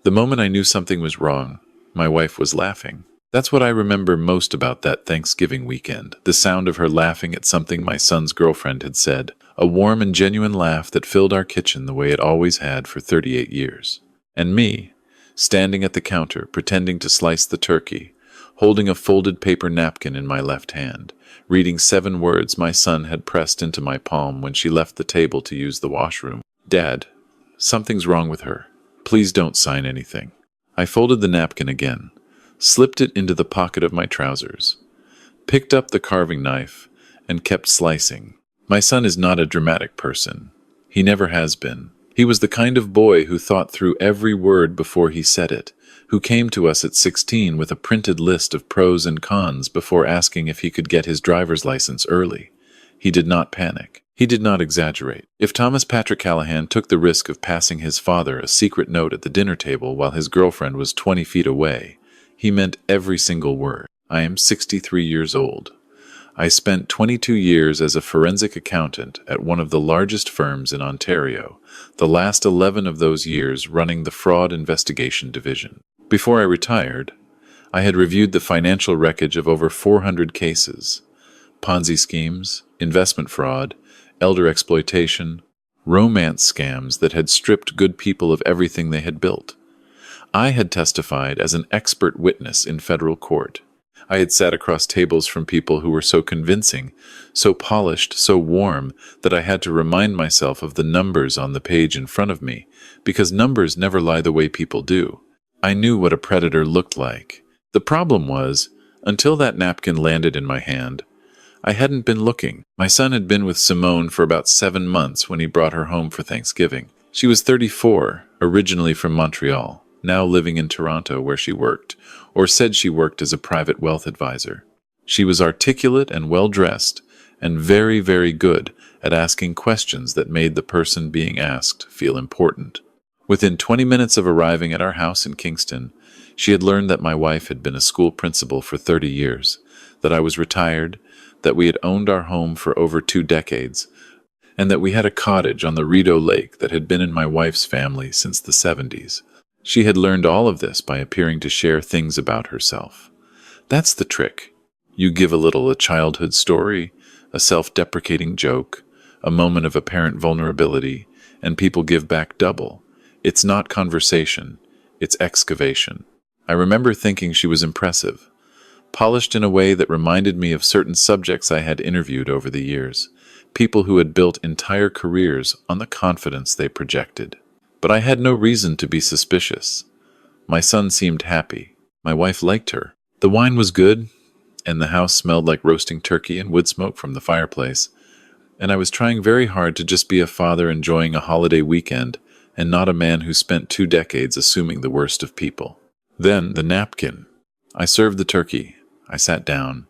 The moment I knew something was wrong, my wife was laughing. That's what I remember most about that Thanksgiving weekend, the sound of her laughing at something my son's girlfriend had said, a warm and genuine laugh that filled our kitchen the way it always had for 38 years. And me, standing at the counter, pretending to slice the turkey, holding a folded paper napkin in my left hand, reading 7 words my son had pressed into my palm when she left the table to use the washroom. "Dad, something's wrong with her. Please don't sign anything." I folded the napkin again, slipped it into the pocket of my trousers, picked up the carving knife, and kept slicing. My son is not a dramatic person. He never has been. He was the kind of boy who thought through every word before he said it, who came to us at 16 with a printed list of pros and cons before asking if he could get his driver's license early. He did not panic. He did not exaggerate. If Thomas Patrick Callahan took the risk of passing his father a secret note at the dinner table while his girlfriend was 20 feet away, he meant every single word. I am 63 years old. I spent 22 years as a forensic accountant at one of the largest firms in Ontario, the last 11 of those years running the fraud investigation division. Before I retired, I had reviewed the financial wreckage of over 400 cases: Ponzi schemes, investment fraud, elder exploitation, romance scams that had stripped good people of everything they had built. I had testified as an expert witness in federal court. I had sat across tables from people who were so convincing, so polished, so warm, that I had to remind myself of the numbers on the page in front of me, because numbers never lie the way people do. I knew what a predator looked like. The problem was, until that napkin landed in my hand, I hadn't been looking. My son had been with Simone for about 7 months when he brought her home for Thanksgiving. She was 34, originally from Montreal, now living in Toronto where she worked, or said she worked as a private wealth advisor. She was articulate and well-dressed, and very, very good at asking questions that made the person being asked feel important. Within 20 minutes of arriving at our house in Kingston, she had learned that my wife had been a school principal for 30 years, that I was retired, that we had owned our home for over 2 decades, and that we had a cottage on the Rideau Lake that had been in my wife's family since the 70s. She had learned all of this by appearing to share things about herself. That's the trick. You give a childhood story, a self-deprecating joke, a moment of apparent vulnerability, and people give back double. It's not conversation, it's excavation. I remember thinking she was impressive, polished in a way that reminded me of certain subjects I had interviewed over the years, people who had built entire careers on the confidence they projected. But I had no reason to be suspicious. My son seemed happy. My wife liked her. The wine was good, and the house smelled like roasting turkey and wood smoke from the fireplace. And I was trying very hard to just be a father enjoying a holiday weekend, and not a man who spent 2 decades assuming the worst of people. Then the napkin. I served the turkey. I sat down.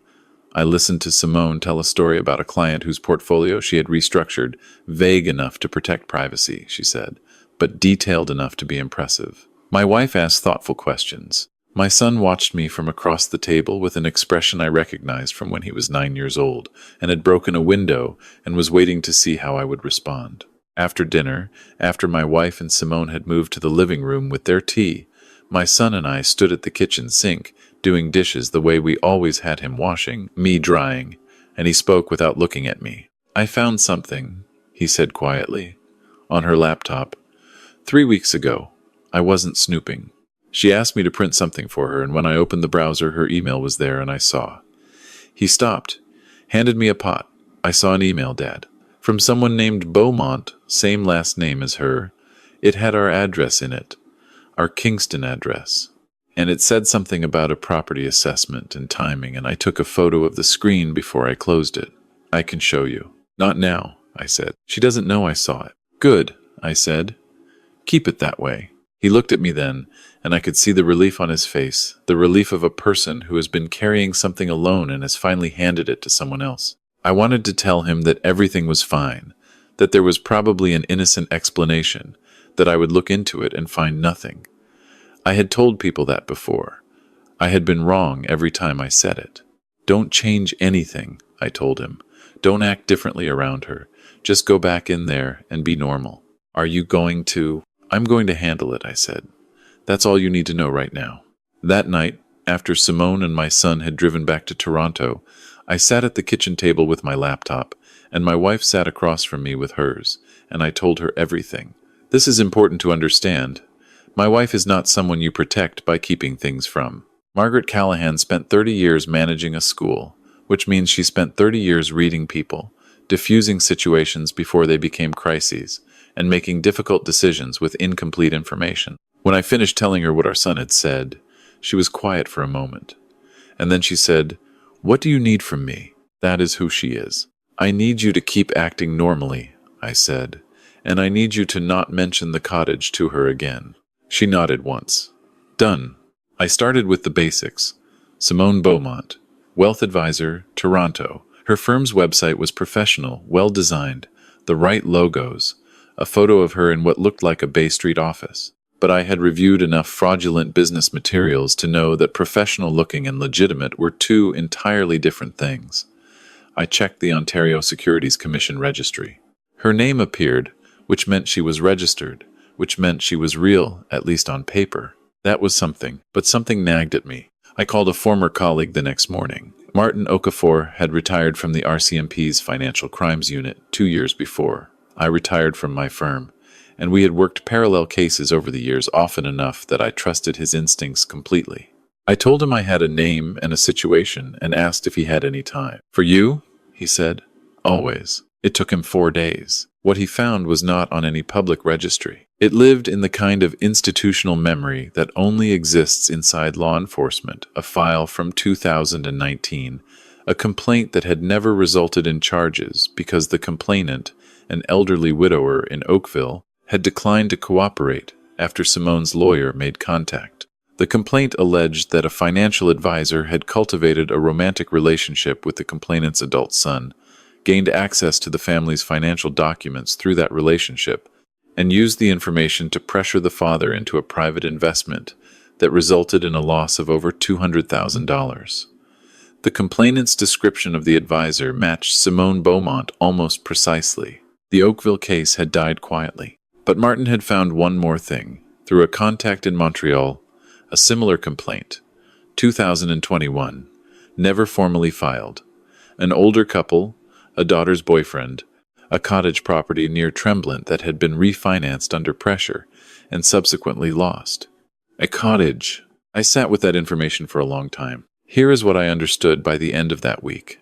I listened to Simone tell a story about a client whose portfolio she had restructured, vague enough to protect privacy, she said, but detailed enough to be impressive. My wife asked thoughtful questions. My son watched me from across the table with an expression I recognized from when he was 9 years old, and had broken a window and was waiting to see how I would respond. After dinner, after my wife and Simone had moved to the living room with their tea, my son and I stood at the kitchen sink, doing dishes the way we always had him washing, me drying, and he spoke without looking at me. "I found something," he said quietly, "on her laptop. 3 weeks ago. I wasn't snooping. She asked me to print something for her, and when I opened the browser, her email was there, and I saw." He stopped, handed me a pot. "I saw an email, Dad, from someone named Beaumont, same last name as her. It had our address in it, our Kingston address. And it said something about a property assessment and timing, and I took a photo of the screen before I closed it. I can show you." "Not now," I said. "She doesn't know I saw it." "Good," I said. "Keep it that way." He looked at me then, and I could see the relief on his face, the relief of a person who has been carrying something alone and has finally handed it to someone else. I wanted to tell him that everything was fine, that there was probably an innocent explanation, that I would look into it and find nothing. I had told people that before. I had been wrong every time I said it. "Don't change anything," I told him. "Don't act differently around her. Just go back in there and be normal." "Are you going to—" "I'm going to handle it," I said. That's all you need to know right now. That night, after Simone and my son had driven back to Toronto, I sat at the kitchen table with my laptop, and my wife sat across from me with hers, and I told her everything. This is important to understand. My wife is not someone you protect by keeping things from. Margaret Callahan spent 30 years managing a school, which means she spent 30 years reading people, diffusing situations before they became crises, and making difficult decisions with incomplete information. When I finished telling her what our son had said, she was quiet for a moment. And then she said, "What do you need from me?" That is who she is. "I need you to keep acting normally," I said, "and I need you to not mention the cottage to her again." She nodded once. Done. I started with the basics. Simone Beaumont, wealth advisor, Toronto. Her firm's website was professional, well-designed, the right logos, a photo of her in what looked like a Bay Street office. But I had reviewed enough fraudulent business materials to know that professional-looking and legitimate were two entirely different things. I checked the Ontario Securities Commission registry. Her name appeared, which meant she was registered, which meant she was real, at least on paper. That was something, but something nagged at me. I called a former colleague the next morning. Martin Okafor had retired from the RCMP's Financial Crimes Unit 2 years before. I retired from my firm, and we had worked parallel cases over the years often enough that I trusted his instincts completely. I told him I had a name and a situation and asked if he had any time. "For you?" he said. "Always." It took him 4 days. What he found was not on any public registry. It lived in the kind of institutional memory that only exists inside law enforcement, a file from 2019, a complaint that had never resulted in charges because the complainant, an elderly widower in Oakville, had declined to cooperate after Simone's lawyer made contact. The complaint alleged that a financial advisor had cultivated a romantic relationship with the complainant's adult son, gained access to the family's financial documents through that relationship, and used the information to pressure the father into a private investment that resulted in a loss of over $200,000. The complainant's description of the advisor matched Simone Beaumont almost precisely. The Oakville case had died quietly. But Martin had found one more thing. Through a contact in Montreal, a similar complaint, 2021, never formally filed. An older couple, a daughter's boyfriend, a cottage property near Tremblant that had been refinanced under pressure and subsequently lost. A cottage. I sat with that information for a long time. Here is what I understood by the end of that week.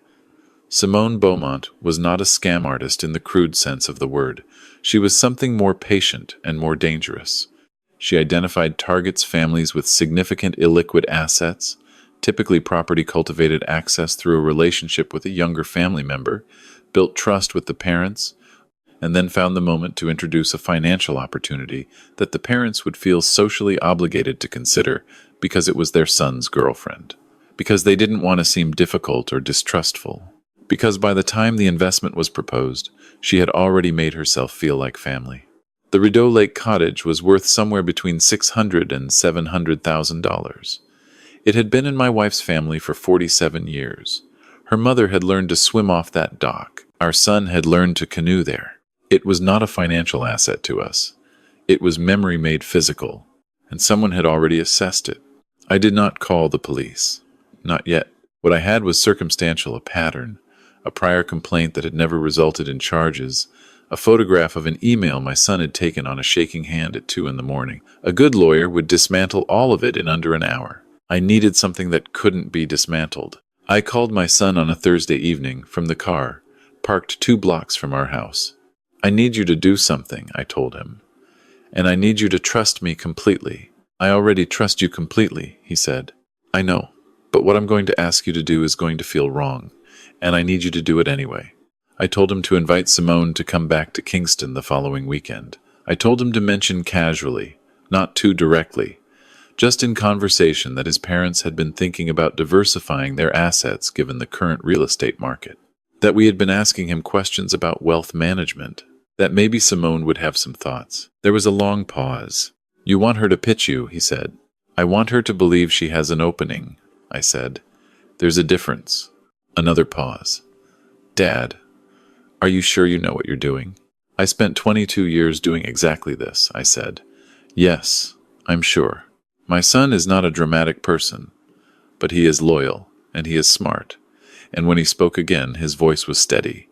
Simone Beaumont was not a scam artist in the crude sense of the word. She was something more patient and more dangerous. She identified targets' families with significant illiquid assets, typically property cultivated access through a relationship with a younger family member, built trust with the parents, and then found the moment to introduce a financial opportunity that the parents would feel socially obligated to consider because it was their son's girlfriend, because they didn't want to seem difficult or distrustful, because by the time the investment was proposed, she had already made herself feel like family. The Rideau Lake cottage was worth somewhere between $600,000 and $700,000. It had been in my wife's family for 47 years. Her mother had learned to swim off that dock. Our son had learned to canoe there. It was not a financial asset to us. It was memory made physical, and someone had already assessed it. I did not call the police. Not yet. What I had was circumstantial, a pattern, a prior complaint that had never resulted in charges, a photograph of an email my son had taken on a shaking hand at 2 a.m. A good lawyer would dismantle all of it in under an hour. I needed something that couldn't be dismantled. I called my son on a Thursday evening from the car, parked 2 blocks from our house. "I need you to do something," I told him. "And I need you to trust me completely." "I already trust you completely," he said. "I know, but what I'm going to ask you to do is going to feel wrong, and I need you to do it anyway." I told him to invite Simone to come back to Kingston the following weekend. I told him to mention casually, not too directly, just in conversation, that his parents had been thinking about diversifying their assets given the current real estate market, that we had been asking him questions about wealth management, that maybe Simone would have some thoughts. There was a long pause. "You want her to pitch you," he said. "I want her to believe she has an opening," I said. "There's a difference." Another pause. "Dad, are you sure you know what you're doing?" "I spent 22 years doing exactly this," I said. "Yes, I'm sure." My son is not a dramatic person, but he is loyal, and he is smart. And when he spoke again, his voice was steady.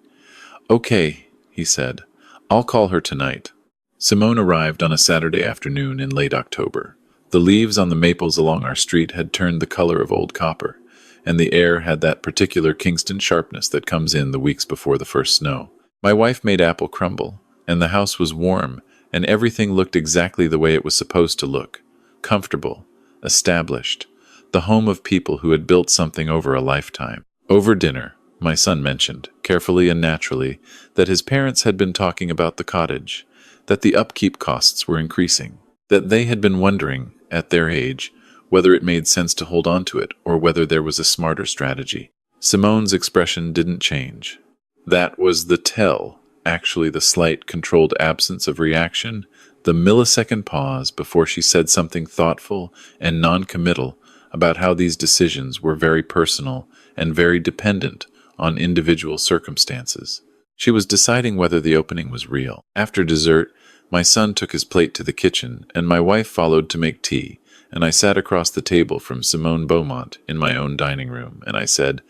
Okay, he said. I'll call her tonight. Simone arrived on a Saturday afternoon in late October. The leaves on the maples along our street had turned the color of old copper, and the air had that particular Kingston sharpness that comes in the weeks before the first snow. My wife made apple crumble, and the house was warm, and everything looked exactly the way it was supposed to look. Comfortable, established, the home of people who had built something over a lifetime. Over dinner, my son mentioned, carefully and naturally, that his parents had been talking about the cottage, that the upkeep costs were increasing, that they had been wondering, at their age, whether it made sense to hold on to it or whether there was a smarter strategy. Simone's expression didn't change. That was the tell, actually the slight, controlled absence of reaction, the millisecond pause before she said something thoughtful and non-committal about how these decisions were very personal and very dependent on individual circumstances. She was deciding whether the opening was real. After dessert, my son took his plate to the kitchen, and my wife followed to make tea, and I sat across the table from Simone Beaumont in my own dining room, and I said,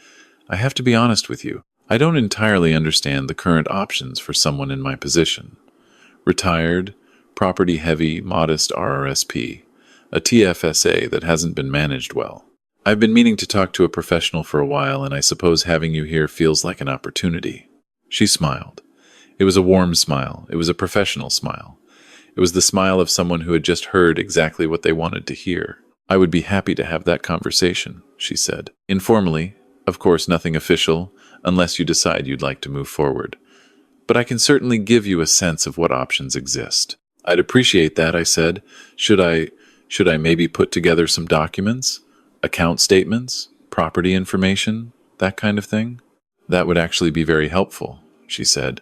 I have to be honest with you. I don't entirely understand the current options for someone in my position. Retired, property-heavy, modest RRSP, a TFSA that hasn't been managed well. I've been meaning to talk to a professional for a while, and I suppose having you here feels like an opportunity. She smiled. It was a warm smile. It was a professional smile. It was the smile of someone who had just heard exactly what they wanted to hear. I would be happy to have that conversation, she said. Informally, of course nothing official, unless you decide you'd like to move forward. But I can certainly give you a sense of what options exist. I'd appreciate that, I said. Should I maybe put together some documents? Account statements? Property information? That kind of thing? That would actually be very helpful, she said.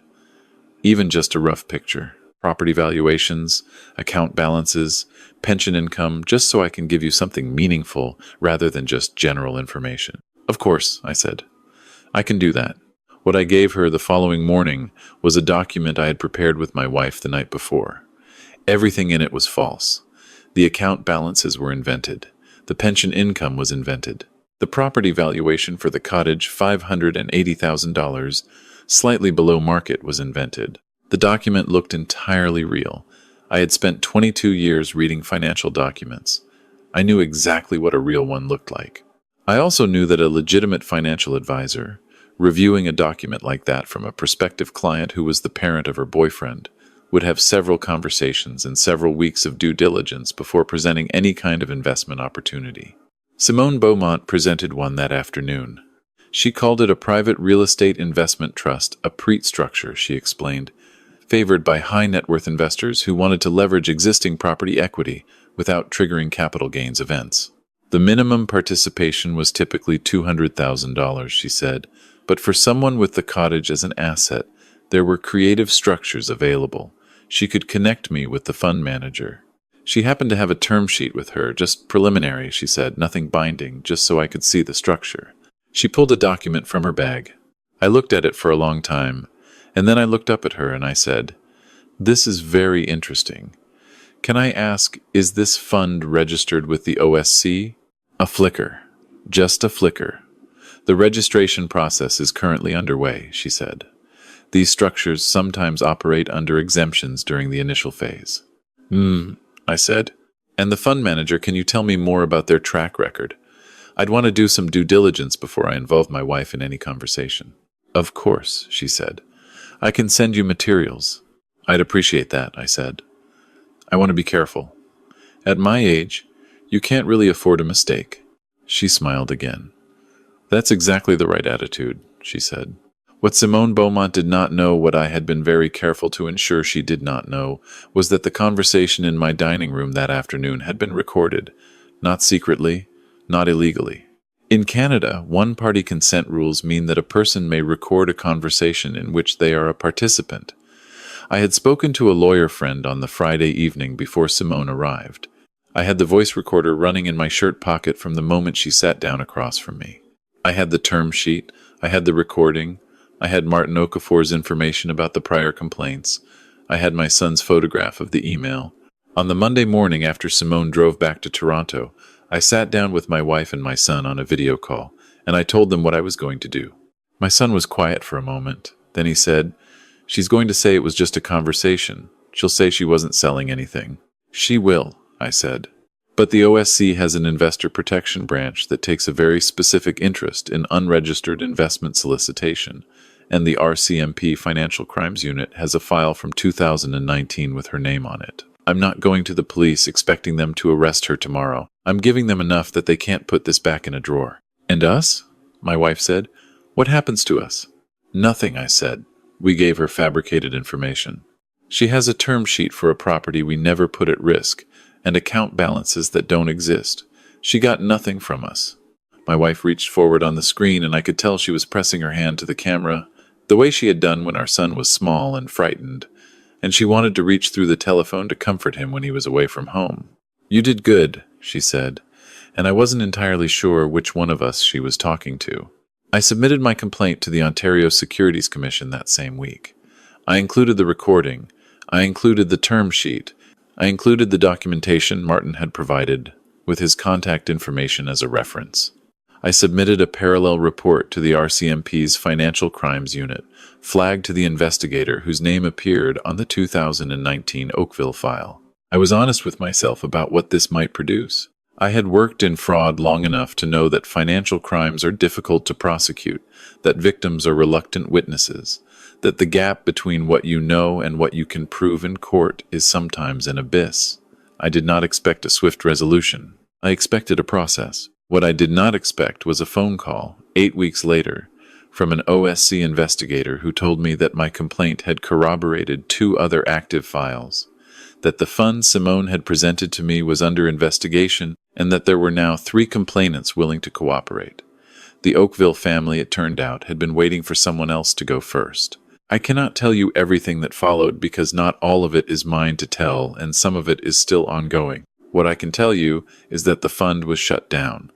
Even just a rough picture. Property valuations, account balances, pension income, just so I can give you something meaningful rather than just general information. Of course, I said. I can do that. What I gave her the following morning was a document I had prepared with my wife the night before. Everything in it was false. The account balances were invented. The pension income was invented. The property valuation for the cottage, $580,000, slightly below market, was invented. The document looked entirely real. I had spent 22 years reading financial documents. I knew exactly what a real one looked like. I also knew that a legitimate financial advisor, reviewing a document like that from a prospective client who was the parent of her boyfriend, would have several conversations and several weeks of due diligence before presenting any kind of investment opportunity. Simone Beaumont presented one that afternoon. She called it a private real estate investment trust, a PREIT structure, she explained, favored by high-net-worth investors who wanted to leverage existing property equity without triggering capital gains events. The minimum participation was typically $200,000, she said, but for someone with the cottage as an asset, there were creative structures available. She could connect me with the fund manager. She happened to have a term sheet with her, just preliminary, she said, nothing binding, just so I could see the structure. She pulled a document from her bag. I looked at it for a long time, and then I looked up at her and I said, "This is very interesting. Can I ask, is this fund registered with the OSC?" A flicker. Just a flicker. The registration process is currently underway, she said. These structures sometimes operate under exemptions during the initial phase. I said. And the fund manager, can you tell me more about their track record? I'd want to do some due diligence before I involve my wife in any conversation. Of course, she said. I can send you materials. I'd appreciate that, I said. I want to be careful. At my age, you can't really afford a mistake. She smiled again. That's exactly the right attitude, she said. What Simone Beaumont did not know, what I had been very careful to ensure she did not know, was that the conversation in my dining room that afternoon had been recorded, not secretly, not illegally. In Canada, one-party consent rules mean that a person may record a conversation in which they are a participant. I had spoken to a lawyer friend on the Friday evening before Simone arrived. I had the voice recorder running in my shirt pocket from the moment she sat down across from me. I had the term sheet, I had the recording, I had Martin Okafor's information about the prior complaints, I had my son's photograph of the email. On the Monday morning after Simone drove back to Toronto, I sat down with my wife and my son on a video call, and I told them what I was going to do. My son was quiet for a moment. Then he said, "She's going to say it was just a conversation. She'll say she wasn't selling anything." "She will," I said. "But the OSC has an investor protection branch that takes a very specific interest in unregistered investment solicitation, and the RCMP Financial Crimes Unit has a file from 2019 with her name on it. I'm not going to the police expecting them to arrest her tomorrow. I'm giving them enough that they can't put this back in a drawer." "And us?" my wife said. "What happens to us?" "Nothing," I said. We gave her fabricated information. She has a term sheet for a property we never put at risk, and account balances that don't exist. She got nothing from us. My wife reached forward on the screen, and I could tell she was pressing her hand to the camera, the way she had done when our son was small and frightened, and she wanted to reach through the telephone to comfort him when he was away from home. "You did good," she said, and I wasn't entirely sure which one of us she was talking to. I submitted my complaint to the Ontario Securities Commission that same week. I included the recording. I included the term sheet. I included the documentation Martin had provided, with his contact information as a reference. I submitted a parallel report to the RCMP's Financial Crimes Unit, flagged to the investigator whose name appeared on the 2019 Oakville file. I was honest with myself about what this might produce. I had worked in fraud long enough to know that financial crimes are difficult to prosecute, that victims are reluctant witnesses, that the gap between what you know and what you can prove in court is sometimes an abyss. I did not expect a swift resolution. I expected a process. What I did not expect was a phone call, 8 weeks later, from an OSC investigator who told me that my complaint had corroborated 2 other active files, that the fund Simone had presented to me was under investigation, and that there were now 3 complainants willing to cooperate. The Oakville family, it turned out, had been waiting for someone else to go first. I cannot tell you everything that followed because not all of it is mine to tell, and some of it is still ongoing. What I can tell you is that the fund was shut down,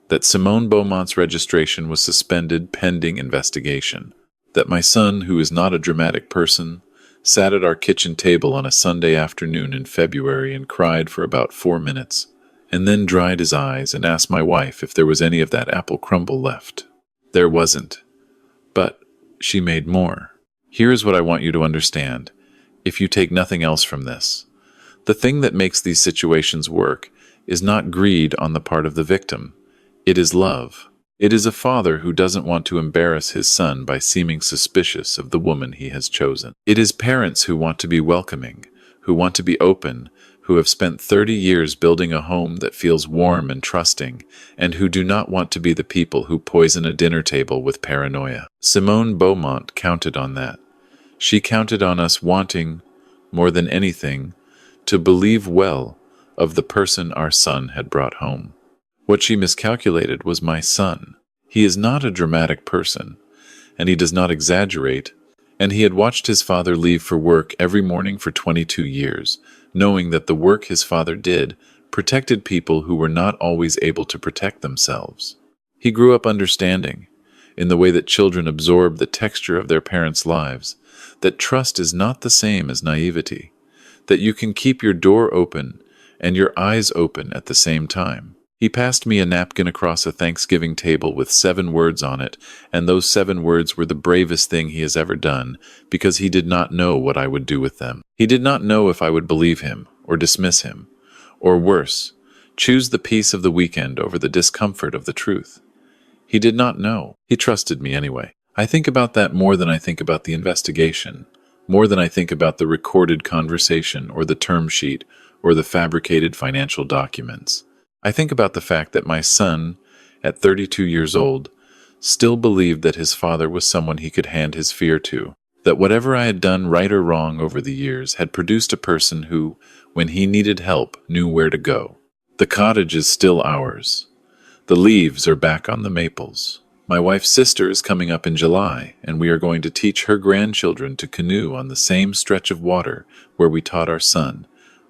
that Simone Beaumont's registration was suspended pending investigation, that my son, who is not a dramatic person, sat at our kitchen table on a Sunday afternoon in February and cried for about 4 minutes, and then dried his eyes and asked my wife if there was any of that apple crumble left. There wasn't. But she made more. Here is what I want you to understand, if you take nothing else from this. The thing that makes these situations work is not greed on the part of the victim. It is love. It is a father who doesn't want to embarrass his son by seeming suspicious of the woman he has chosen. It is parents who want to be welcoming, who want to be open, who have spent 30 years building a home that feels warm and trusting, and who do not want to be the people who poison a dinner table with paranoia. Simone Beaumont counted on that. She counted on us wanting, more than anything, to believe well of the person our son had brought home. What she miscalculated was my son. He is not a dramatic person, and he does not exaggerate, and he had watched his father leave for work every morning for 22 years, knowing that the work his father did protected people who were not always able to protect themselves. He grew up understanding, in the way that children absorb the texture of their parents' lives, that trust is not the same as naivety, that you can keep your door open and your eyes open at the same time. He passed me a napkin across a Thanksgiving table with 7 words on it, and those 7 words were the bravest thing he has ever done, because he did not know what I would do with them. He did not know if I would believe him, or dismiss him, or worse, choose the peace of the weekend over the discomfort of the truth. He did not know. He trusted me anyway. I think about that more than I think about the investigation, more than I think about the recorded conversation, or the term sheet, or the fabricated financial documents. I think about the fact that my son, at 32 years old, still believed that his father was someone he could hand his fear to, that whatever I had done right or wrong over the years had produced a person who, when he needed help, knew where to go. The cottage is still ours. The leaves are back on the maples. My wife's sister is coming up in July, and we are going to teach her grandchildren to canoe on the same stretch of water where we taught our son,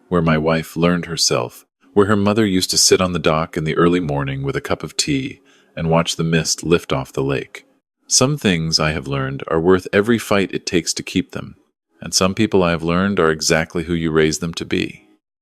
where my wife learned herself, where her mother used to sit on the dock in the early morning with a cup of tea and watch the mist lift off the lake. Some things, I have learned, are worth every fight it takes to keep them, and some people I have learned are exactly who you raise them to be.